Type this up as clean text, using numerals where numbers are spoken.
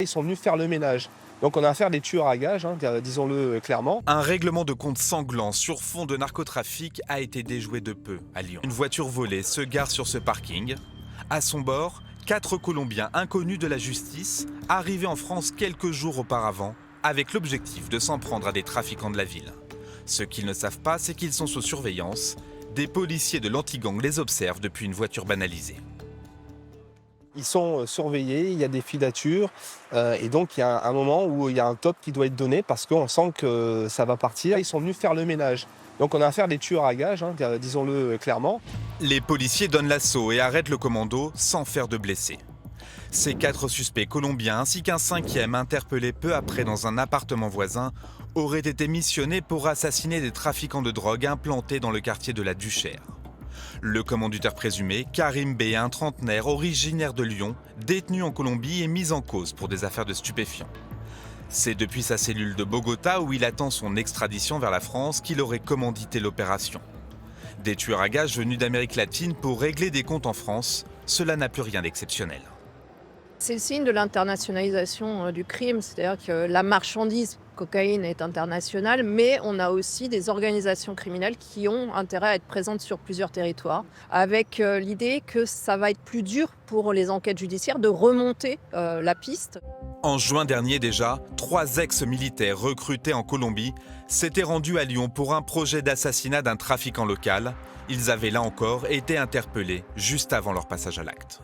Ils sont venus faire le ménage. Donc on a affaire à des tueurs à gages, disons-le clairement. Un règlement de compte sanglant sur fond de narcotrafic a été déjoué de peu à Lyon. Une voiture volée se gare sur ce parking. À son bord, 4 Colombiens inconnus de la justice, arrivés en France quelques jours auparavant, avec l'objectif de s'en prendre à des trafiquants de la ville. Ce qu'ils ne savent pas, c'est qu'ils sont sous surveillance. Des policiers de l'anti-gang les observent depuis une voiture banalisée. Ils sont surveillés, il y a des filatures et donc il y a un moment où il y a un top qui doit être donné parce qu'on sent que ça va partir. Ils sont venus faire le ménage. Donc on a affaire à des tueurs à gages, disons-le clairement. Les policiers donnent l'assaut et arrêtent le commando sans faire de blessés. Ces 4 suspects colombiens ainsi qu'un 5e interpellé peu après dans un appartement voisin auraient été missionnés pour assassiner des trafiquants de drogue implantés dans le quartier de la Duchère. Le commanditaire présumé, Karim B, un trentenaire originaire de Lyon, détenu en Colombie et mis en cause pour des affaires de stupéfiants. C'est depuis sa cellule de Bogota où il attend son extradition vers la France qu'il aurait commandité l'opération. Des tueurs à gages venus d'Amérique latine pour régler des comptes en France, cela n'a plus rien d'exceptionnel. C'est le signe de l'internationalisation du crime, c'est-à-dire que la marchandise cocaïne est internationale, mais on a aussi des organisations criminelles qui ont intérêt à être présentes sur plusieurs territoires, avec l'idée que ça va être plus dur pour les enquêtes judiciaires de remonter la piste. En juin dernier déjà, 3 ex-militaires recrutés en Colombie s'étaient rendus à Lyon pour un projet d'assassinat d'un trafiquant local. Ils avaient là encore été interpellés juste avant leur passage à l'acte.